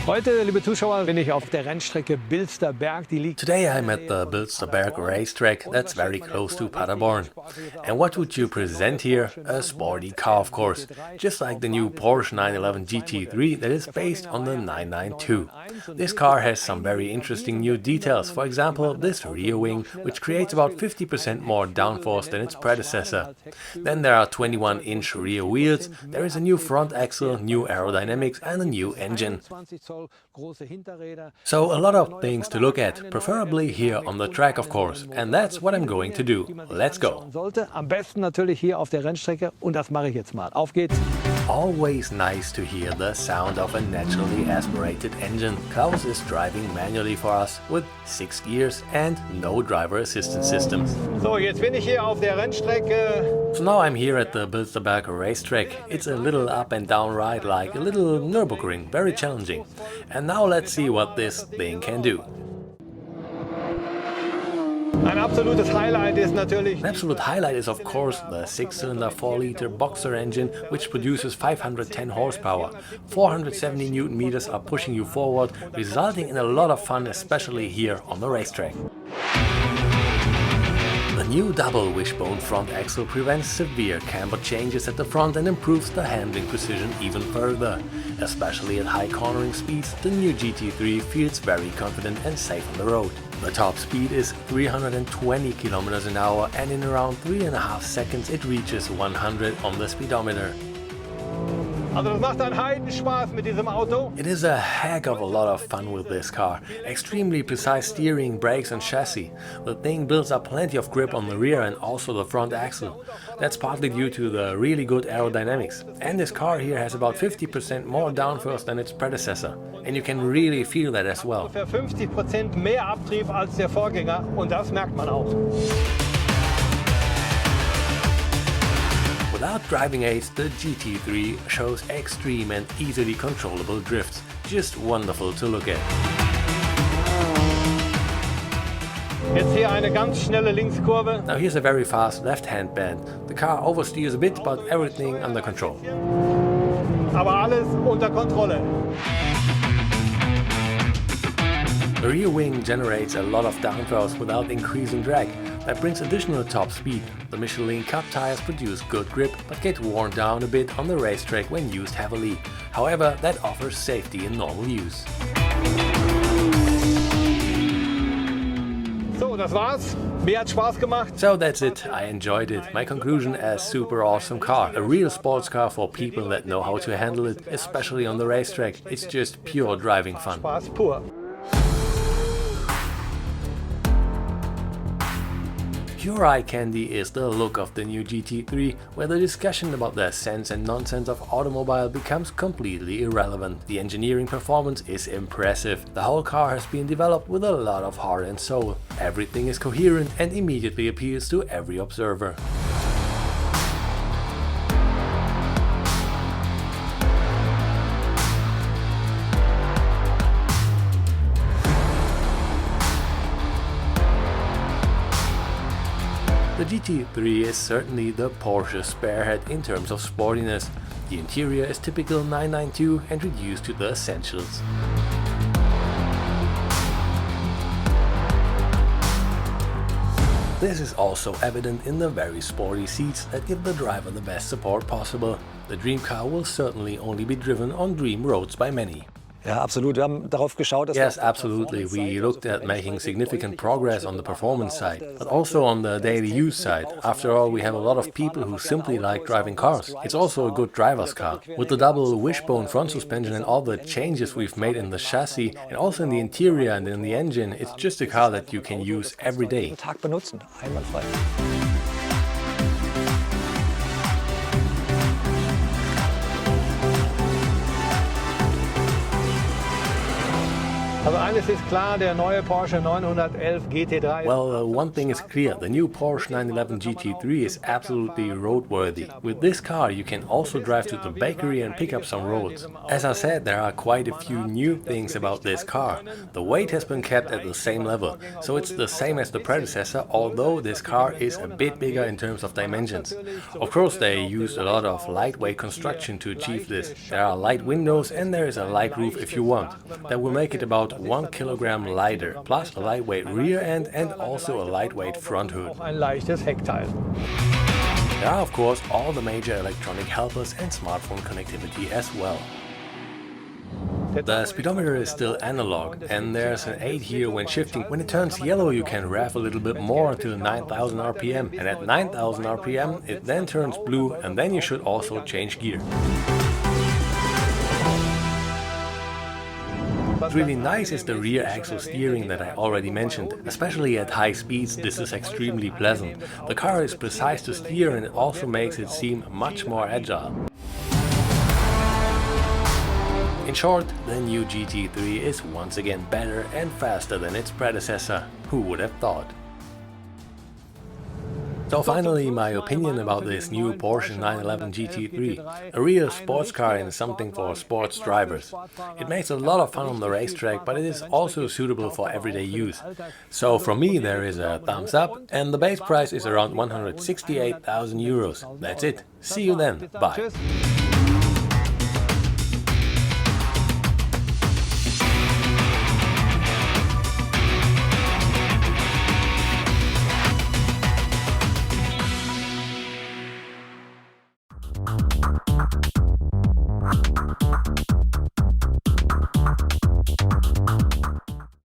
Heute, liebe Zuschauer, bin ich auf der Rennstrecke Bilsterberg. Die liegt Today I'm at the Bilsterberg racetrack that's very close to Paderborn. And what would you present here? A sporty car, of course, just like the new Porsche 911 GT3 that is based on the 992. This car has some very interesting new details, for example this rear wing, which creates about 50% more downforce than its predecessor. Then there are 21-inch rear wheels, there is a new front axle, new aerodynamics and a new engine. So a lot of things to look at, preferably here on the track, of course, and that's what I'm going to do. Let's go! Am besten natürlich hier auf der Rennstrecke und das mache ich jetzt mal. Auf geht's! Always nice to hear the sound of a naturally aspirated engine. Klaus is driving manually for us with 6 gears and no driver assistance systems. So, jetzt bin ich hier auf der Rennstrecke. So now I'm here at the Bilsterberg racetrack. It's a little up and down ride, like a little Nürburgring, very challenging. And now let's see what this thing can do. Ein absolutes Highlight ist natürlich... An absolute highlight is of course the 6-cylinder 4-liter Boxer engine, which produces 510 horsepower. 470 Newton meters are pushing you forward, resulting in a lot of fun, especially here on the racetrack. The new double wishbone front axle prevents severe camber changes at the front and improves the handling precision even further. Especially at high cornering speeds, the new GT3 feels very confident and safe on the road. The top speed is 320 km an hour and in around 3.5 seconds it reaches 100 on the speedometer. Also das macht einen Heidenspaß mit diesem Auto. It is a heck of a lot of fun with this car. Extremely precise steering, brakes and chassis. The thing builds up plenty of grip on the rear and also the front axle. That's partly due to the really good aerodynamics. And this car here has about 50% more downforce than its predecessor. And you can really feel that as well. Ungefähr 50% mehr Abtrieb als der Vorgänger und das merkt man auch. Without driving aids, the GT3 shows extreme and easily controllable drifts. Just wonderful to look at. Jetzt hier eine ganz schnelle Linkskurve. Now here's a very fast left-hand bend. The car oversteers a bit, but everything under control. Aber alles unter Kontrolle. The rear wing generates a lot of downforce without increasing drag. That brings additional top speed. The Michelin Cup tires produce good grip, but get worn down a bit on the racetrack when used heavily. However, that offers safety in normal use. So, das war's. Mir hat Spaß gemacht. So that's it. I enjoyed it. My conclusion: a super awesome car. A real sports car for people that know how to handle it, especially on the racetrack. It's just pure driving fun. Spaß pur. Pure eye candy is the look of the new GT3, where the discussion about the sense and nonsense of automobile becomes completely irrelevant. The engineering performance is impressive. The whole car has been developed with a lot of heart and soul. Everything is coherent and immediately appeals to every observer. The GT3 is certainly the Porsche spearhead in terms of sportiness. The interior is typical 992 and reduced to the essentials. This is also evident in the very sporty seats that give the driver the best support possible. The dream car will certainly only be driven on dream roads by many. Ja, absolut. Wir haben darauf geschaut, dass Yes, absolutely. We looked at making significant progress on the performance side, but also on the daily use side. After all, we have a lot of people who simply like driving cars. It's also a good driver's car. With the double wishbone front suspension and all the changes we've made in the chassis and also in the interior and in the engine, it's just a car that you can use every day. jeden Tag benutzen, einwandfrei. Also eines ist klar, der neue Porsche 911 GT3. Well, one thing is clear, the new Porsche 911 GT3 is absolutely roadworthy. With this car you can also drive to the bakery and pick up some rolls. As I said, there are quite a few new things about this car. The weight has been kept at the same level, so it's the same as the predecessor, although this car is a bit bigger in terms of dimensions. Of course, they used a lot of lightweight construction to achieve this. There are light windows and there is a light roof if you want. That will make it about 1 kilogram lighter, plus a lightweight rear end and also a lightweight front hood. Ein leichtes Heckteil. There are of course all the major electronic helpers and smartphone connectivity as well. The speedometer is still analog and there's an 8 here when shifting. When it turns yellow you can rev a little bit more until 9000 RPM, and at 9000 RPM it then turns blue and then you should also change gear. What's really nice is the rear axle steering that I already mentioned. Especially at high speeds this is extremely pleasant. The car is precise to steer and it also makes it seem much more agile. In short, the new GT3 is once again better and faster than its predecessor. Who would have thought? So finally, my opinion about this new Porsche 911 GT3. A real sports car and something for sports drivers. It makes a lot of fun on the racetrack, but it is also suitable for everyday use. So from me there is a thumbs up, and the base price is around 168,000 euros. That's it. See you then. Bye.